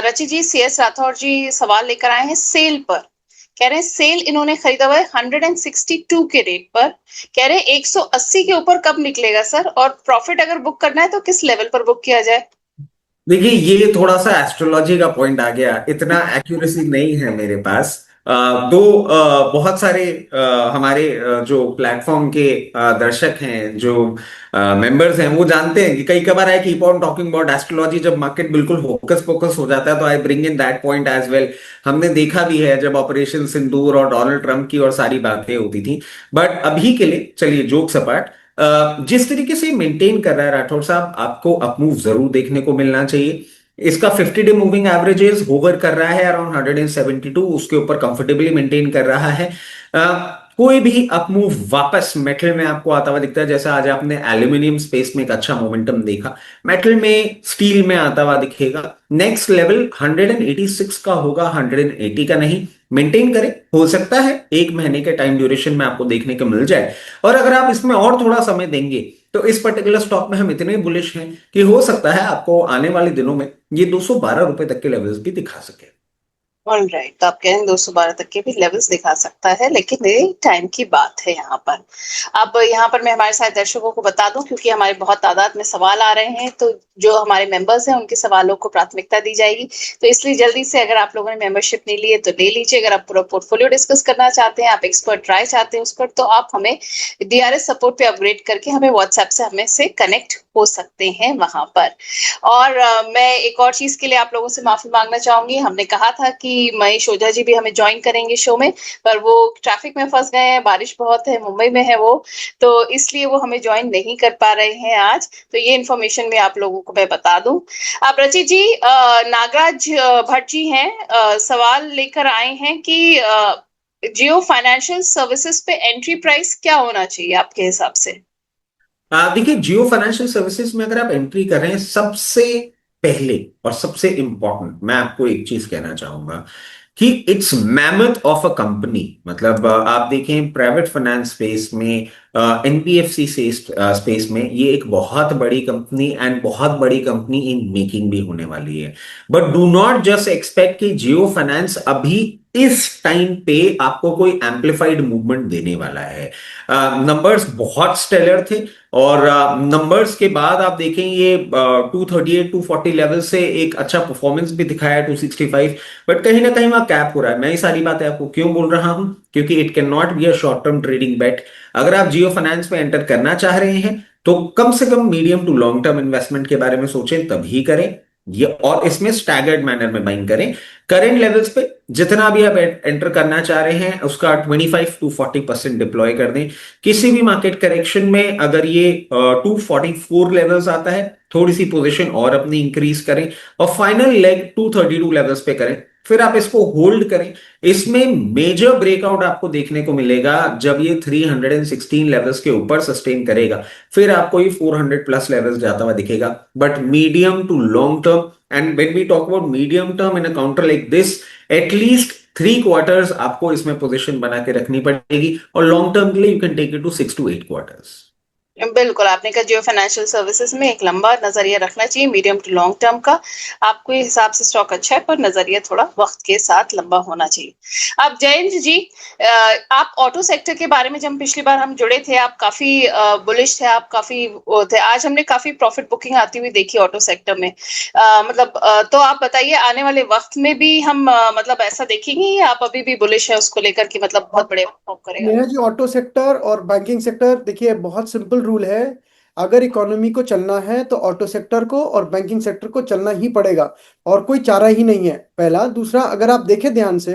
रची जी, CS राठौर जी सवाल लेकर आए हैं सेल पर। कह रहे हैं सेल इन्होंने खरीदा हुआ है 162 के रेट पर। कह रहे हैं 180 के ऊपर कब निकलेगा सर, और प्रॉफिट अगर बुक करना है तो किस लेवल पर बुक किया जाए? देखिए, ये थोड़ा सा एस्ट्रोलॉजी का पॉइंट आ गया, इतना एक्यूरेसी नहीं है मेरे पास। बहुत सारे हमारे जो प्लेटफॉर्म के दर्शक हैं, जो मेंबर्स हैं, वो जानते हैं कि कई कबार I keep on talking about astrology, जब मार्केट बिल्कुल होकस पोकस हो जाता है तो I bring in that point as well. हमने देखा भी है जब ऑपरेशन सिंदूर और डोनाल्ड ट्रंप की और सारी बातें होती थी। बट अभी के लिए चलिए जोक सपाट। जिस तरीके से मेंटेन कर रहा है राठौर साहब, आपको अपमूव जरूर देखने को मिलना चाहिए। इसका 50 डे मूविंग एवरेजेस होवर कर रहा है अराउंड 172, उसके ऊपर कंफर्टेबली मेंटेन कर रहा है। कोई भी अपमूव वापस मेटल में आपको आता हुआ दिखता है, जैसा आज आपने एल्यूमिनियम स्पेस में एक अच्छा मोमेंटम देखा, मेटल में स्टील में आता हुआ दिखेगा। नेक्स्ट लेवल 186 का होगा, 180 का नहीं। मेंटेन करें, हो सकता है 1 महीने के टाइम ड्यूरेशन में आपको देखने को मिल जाए। और अगर आप इसमें और थोड़ा समय देंगे तो इस पर्टिकुलर स्टॉक में हम इतने बुलिश हैं कि हो सकता है आपको आने वाले दिनों में ये 212 रुपए तक के लेवल्स भी दिखा सके। ऑल राइट, तो आप कह रहे हैं 212 तक के भी लेवल्स दिखा सकता है, लेकिन ये टाइम की बात है यहाँ पर। अब यहाँ पर मैं हमारे सारे दर्शकों को बता दूं, क्योंकि हमारे बहुत तादाद में सवाल आ रहे हैं, तो जो हमारे मेंबर्स हैं उनके सवालों को प्राथमिकता दी जाएगी। तो इसलिए जल्दी से, अगर आप लोगों ने मेंबरशिप नहीं ली है तो ले लीजिए। अगर आप पूरा पोर्टफोलियो डिस्कस करना चाहते हैं, आप एक्सपर्ट ट्राई चाहते हैं उस पर, तो आप हमें DRS सपोर्ट पे अपग्रेड करके हमें व्हाट्सएप से हमें से कनेक्ट हो सकते हैं वहां पर। और मैं एक और चीज के लिए आप लोगों से माफी मांगना चाहूंगी। हमने कहा था कि महेश ओझा जी भी हमें ज्वाइन करेंगे शो में, पर वो ट्रैफिक में फंस गए हैं, बारिश बहुत है, मुंबई में है वो, तो इसलिए वो हमें ज्वाइन नहीं कर पा रहे हैं आज। तो ये इन्फॉर्मेशन में आप लोगों को मैं बता दूं। आप रची जी, नागराज भट्ट जी हैं, सवाल लेकर आए हैं कि जियो फाइनेंशियल सर्विसेज पे एंट्री प्राइस क्या होना चाहिए आपके हिसाब से? देखिए, जियो फाइनेंशियल सर्विसेज में अगर आप एंट्री कर रहे हैं, सबसे पहले और सबसे इंपॉर्टेंट मैं आपको एक चीज कहना चाहूंगा कि it's mammoth of a company. मतलब आप देखें प्राइवेट फाइनेंस स्पेस में, एनबीएफसी से स्पेस में, ये एक बहुत बड़ी कंपनी एंड बहुत बड़ी कंपनी इन मेकिंग भी होने वाली है। But do not just expect कि जियो फाइनेंस अभी इस टाइम पे आपको कोई एम्पलीफाइड मूवमेंट देने वाला है। नंबर्स बहुत स्टेलर थे, और नंबर्स के बाद आप देखें ये 238 240 लेवल से एक अच्छा परफॉर्मेंस भी दिखाया, 265। बट कहीं ना कहीं वहां कैप हो रहा है। मैं ये सारी बातें आपको क्यों बोल रहा हूं? क्योंकि it can not be a short term trading bet. अगर आप जियो फाइनेंस में एंटर करना चाह रहे हैं तो कम से कम medium to long term investment के बारे में सोचें, तभी करें ये। और इसमें स्टैगर्ड मैनर में बाइंग करें। करेंट लेवल्स पे जितना भी आप एंटर करना चाह रहे हैं उसका 25 to 40% डिप्लॉय कर दें। किसी भी मार्केट करेक्शन में अगर ये 244 लेवल्स आता है, थोड़ी सी पोजीशन और अपनी इंक्रीज करें, और फाइनल लेग 232 लेवल्स पे करें, फिर आप इसको होल्ड करें। इसमें मेजर ब्रेकआउट आपको देखने को मिलेगा जब ये 316 लेवल्स के ऊपर सस्टेन करेगा, फिर आपको ये 400 प्लस लेवल्स जाता हुआ दिखेगा। But medium to long term, and when we talk about medium term in a counter like this, at least 3 quarters आपको इसमें पोजीशन बना के रखनी पड़ेगी, और लॉन्ग टर्म के लिए you can take it to 6 to 8 quarters. बिल्कुल, आपने कहा जियो फाइनेंशियल सर्विसेज में एक लंबा नजरिया रखना चाहिए, मीडियम टू लॉन्ग टर्म का। आपके हिसाब से स्टॉक अच्छा है, पर नजरिया थोड़ा वक्त के साथ लंबा होना चाहिए। अब जयंत जी, आप ऑटो सेक्टर के बारे में, जब पिछली बार हम जुड़े थे, आप काफी बुलिश थे, आप काफी वो थे। आज हमने काफी प्रॉफिट बुकिंग आती हुई देखी ऑटो सेक्टर में। मतलब तो आप बताइए, आने वाले वक्त में भी हम मतलब ऐसा देखेंगे, या आप अभी भी बुलिश है उसको लेकर कि मतलब बहुत बड़े परफॉर्म करेगा? नेहा जी, ऑटो सेक्टर और बैंकिंग सेक्टर, देखिए बहुत सिंपल रूल है। अगर इकोनॉमी को चलना है तो ऑटो सेक्टर को और बैंकिंग सेक्टर को चलना ही पड़ेगा, और कोई चारा ही नहीं है। पहला। दूसरा, अगर आप देखें ध्यान से,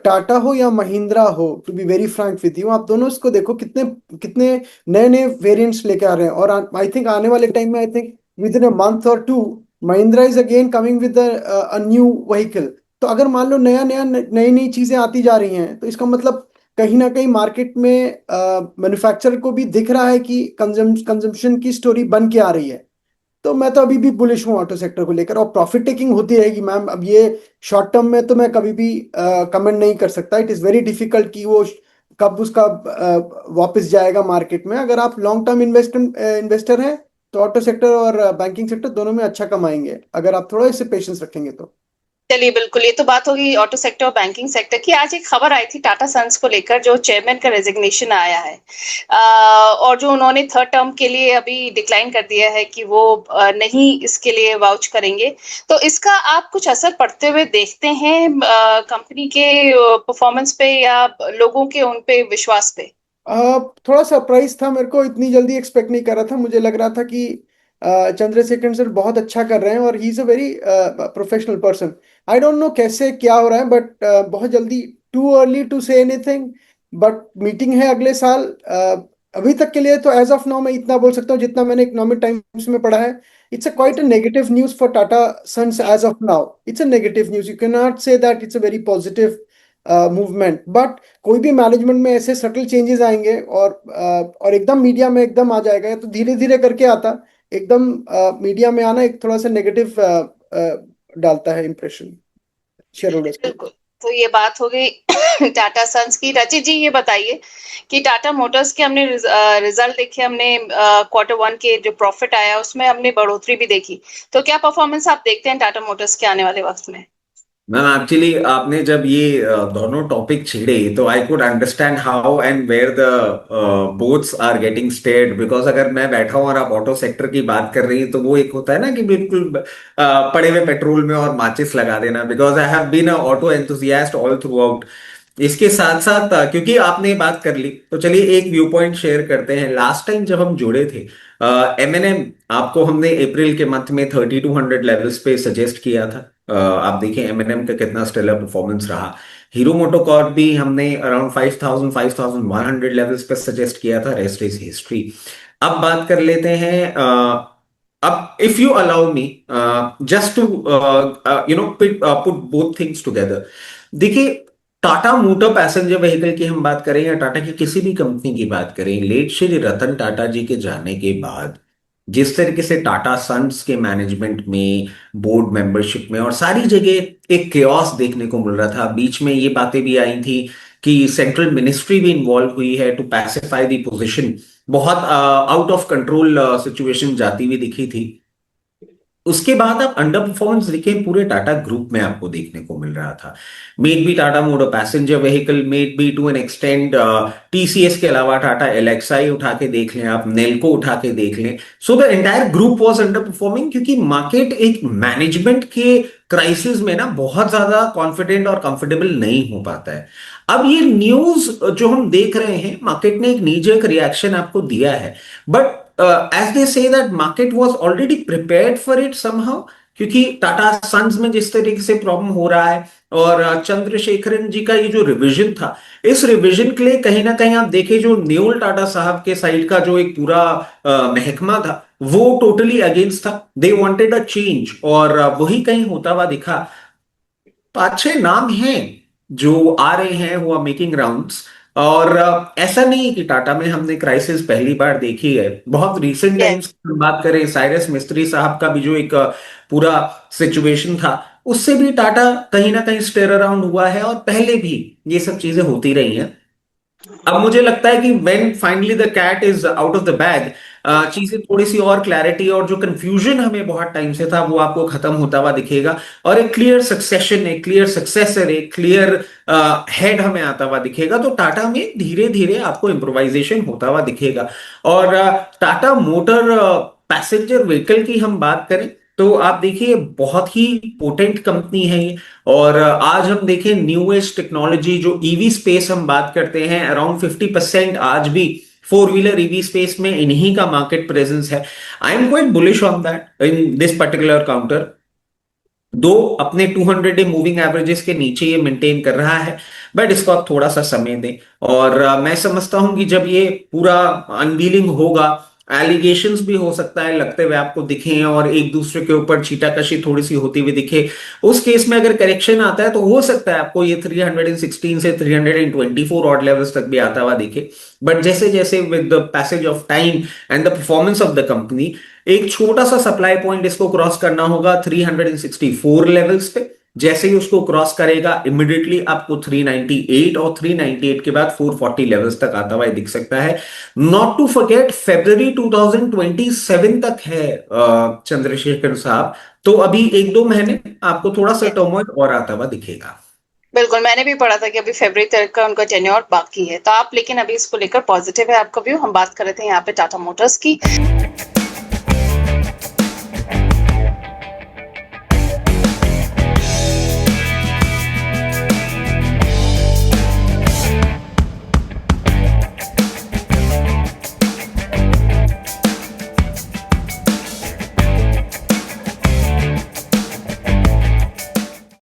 टाटा हो या महिंद्रा हो, to be very frank with you, आप दोनों इसको देखो कितने कितने नए नए वेरिएंट्स लेके आ रहे हैं। और आई थिंक आने वाले टाइम में, I think within a month और two, Mahindra is again coming with a new vehicle. तो अगर मान लो नया नया नई नई चीजें आती जा रही हैं, तो इसका मतलब कहीं ना कहीं मार्केट में मैन्युफैक्चरर को भी दिख रहा है कि कंजम्पशन की स्टोरी बन के आ रही है। तो मैं तो अभी भी बुलिश हूँ ऑटो सेक्टर को लेकर, और प्रॉफिट टेकिंग होती रहेगी मैम। अब ये शॉर्ट टर्म में तो मैं कभी भी कमेंट नहीं कर सकता। इट इज़ वेरी डिफिकल्ट कि वो कब उसका वापस जाएगा मार्केट में। अगर आप लॉन्ग टर्म इन्वेस्टर हैं तो ऑटो सेक्टर और बैंकिंग सेक्टर दोनों में अच्छा कमाएंगे, अगर आप थोड़ा इससे पेशेंस रखेंगे तो। चलिए बिल्कुल, ये तो बात होगी ऑटो सेक्टर और बैंकिंग सेक्टर की। आज एक खबर आई थी टाटा सन्स को लेकर, जो चेयरमैन का रेजिग्नेशन आया है, और जो उन्होंने थर्ड टर्म के लिए अभी डिक्लाइन कर दिया है कि वो नहीं इसके लिए वाउच करेंगे। तो इसका आप कुछ असर पड़ते हुए देखते हैं कंपनी के परफॉर्मेंस पे या लोगों के उन पे विश्वास पे? थोड़ा सरप्राइज था, मेरे को इतनी जल्दी एक्सपेक्ट नहीं कर रहा था। मुझे लग रहा था कि चंद्रशेखर सर बहुत अच्छा कर रहे हैं और he is a very professional person. I don't know कैसे क्या हो रहा है, बट बहुत जल्दी, too early to say anything. But meeting है अगले साल। अभी तक के लिए तो एज ऑफ नाउ मैं इतना बोल सकता हूँ जितना मैंने इकोनॉमिक टाइम्स में पढ़ा है। It's a quite a negative news for Tata Sons as of now. It's a negative news, you can not say that it's a very positive movement. But कोई भी मैनेजमेंट में ऐसे सटल चेंजेस आएंगे और एकदम मीडिया में एकदम आ जाएगा, या तो धीरे धीरे करके आता। एकदम मीडिया में आना एक थोड़ा सा नेगेटिव डालता है इंप्रेशन शेयर होल्डर्स को। बिल्कुल। तो ये बात हो गई टाटा सन्स की। रचित जी ये बताइए कि टाटा मोटर्स के हमने रिजल्ट देखे, हमने Q1 के जो प्रॉफिट आया उसमें हमने बढ़ोतरी भी देखी। तो क्या परफॉर्मेंस आप देखते हैं टाटा मोटर्स के आने वाले वक्त में? मैम एक्चुअली आपने जब ये दोनों टॉपिक छेड़े तो I could understand how and where the boats are getting steered, because अगर मैं बैठा हूं और आप ऑटो सेक्टर की बात कर रही हैं तो वो एक होता है ना कि बिल्कुल पड़े हुए पेट्रोल में और माचिस लगा देना, because I have been a auto enthusiast all throughout. इसके साथ साथ क्योंकि आपने बात कर ली तो चलिए एक व्यू पॉइंट शेयर करते हैं। लास्ट टाइम जब हम जुड़े थे एमएनएम आपको हमने अप्रैल के मंथ में 3200 लेवल्स पे सजेस्ट किया था। आप देखिए एमएनएम का कितना स्टेलर परफॉर्मेंस रहा। हीरो मोटोकॉर्प भी हमने अराउंड 5000 5100 लेवल्स पे सजेस्ट किया था। Rest is history. अब बात कर लेते हैं अब if you allow me just to put both things together. देखिए टाटा मोटर पैसेंजर व्हीकल की हम बात करें या टाटा की किसी भी कंपनी की बात करें, लेट श्री रतन टाटा जी के जाने के बाद जिस तरीके से टाटा सन्स के मैनेजमेंट में, बोर्ड मेंबरशिप में और सारी जगह एक केओस देखने को मिल रहा था। बीच में ये बातें भी आई थी कि सेंट्रल मिनिस्ट्री भी इन्वॉल्व हुई है टू पैसिफाई दी पोजीशन। बहुत आउट ऑफ कंट्रोल सिचुएशन जाती हुई दिखी थी। उसके बाद आप अंडर परफॉर्मेंस देखें पूरे टाटा ग्रुप में आपको देखने को मिल रहा था। Maybe Tata motor passenger vehicle, maybe to an extent TCS के अलावा टाटा एलेक्साई उठा के देख लें, आप नेल्को उठा के देख लें। So the entire group was under performing, क्योंकि मार्केट एक मैनेजमेंट के क्राइसिस में ना बहुत ज्यादा कॉन्फिडेंट और कंफर्टेबल नहीं हो पाता है। अब ये न्यूज जो हम देख रहे हैं, मार्केट ने एक नीजर्क रिएक्शन आपको दिया है, but as they say that market was already prepared for it somehow, क्योंकि टाटा सन्स में जिस तरीके से प्रॉब्लम हो रहा है और चंद्रशेखरन जी का ये जो रिवीजन था, इस रिवीजन के लिए कहीं ना कहीं आप देखें जो न्यूल टाटा साहब के साइड का जो एक पूरा महकमा था वो टोटली अगेंस्ट था। दे वांटेड अ चेंज और वही कहीं होता हुआ दिखा। 5-6 नाम हैं जो आ रहे हैं, वो आर मेकिंग राउंड्स। और ऐसा नहीं कि टाटा में हमने क्राइसिस पहली बार देखी है। बहुत रीसेंट टाइम्स यस। की बात करें, साइरस मिस्त्री साहब का भी जो एक पूरा सिचुएशन था, उससे भी टाटा कहीं ना कहीं स्टेयर अराउंड हुआ है और पहले भी ये सब चीजें होती रही हैं। अब मुझे लगता है कि when finally the cat is out of the bag, चीजें थोड़ी सी और क्लैरिटी और जो कंफ्यूजन हमें बहुत टाइम से था वो आपको खत्म होता हुआ दिखेगा और एक क्लियर सक्सेशन, एक क्लियर सक्सेसर, एक क्लियर हेड हमें आता हुआ दिखेगा। तो टाटा में धीरे धीरे आपको इम्प्रोवाइजेशन होता हुआ दिखेगा। और टाटा मोटर पैसेंजर व्हीकल की हम बात करें तो आप देखिए बहुत ही पोटेंट कंपनी है ये। और आज हम देखें न्यू एज टेक्नोलॉजी जो ईवी स्पेस हम बात करते हैं, अराउंड 50% आज भी फोर व्हीलर ईवी स्पेस में इन्हीं का मार्केट प्रेजेंस है। I am quite bullish on that in this particular counter. दो अपने 200 डे मूविंग एवरेजेस के नीचे ये मेंटेन कर रहा है, बट इसको आप थोड़ा सा समय दें। और मैं समझता हूं कि जब ये पूरा अनवीलिंग होगा, एलिगेशंस भी हो सकता है लगते हुए आपको दिखे और एक दूसरे के ऊपर छीटाकशी थोड़ी सी होती हुई दिखे, उस केस में अगर करेक्शन आता है तो हो सकता है आपको ये 316 से 324 ऑड लेवल्स तक भी आता हुआ दिखे। बट जैसे जैसे with the passage of time and the performance of the company, एक छोटा सा सप्लाई पॉइंट इसको क्रॉस करना होगा 364 लेवल्स पे, जैसे ही उसको क्रॉस करेगा इमिडिएटली आपको 398 और 398 के बाद 440 लेवल्स तक आता हुआ दिख सकता है। नॉट टू फॉरगेट फरवरी 2027 तक है चंद्रशेखर साहब, तो अभी 1-2 महीने आपको थोड़ा सा टर्मोइल और आता हुआ दिखेगा। बिल्कुल, मैंने भी पढ़ा था कि अभी फरवरी तक का उनका टेन्योर बाकी है, तो आप लेकिन अभी इसको लेकर पॉजिटिव है आपका व्यू। हम बात कर रहे थे यहाँ पे टाटा मोटर्स की।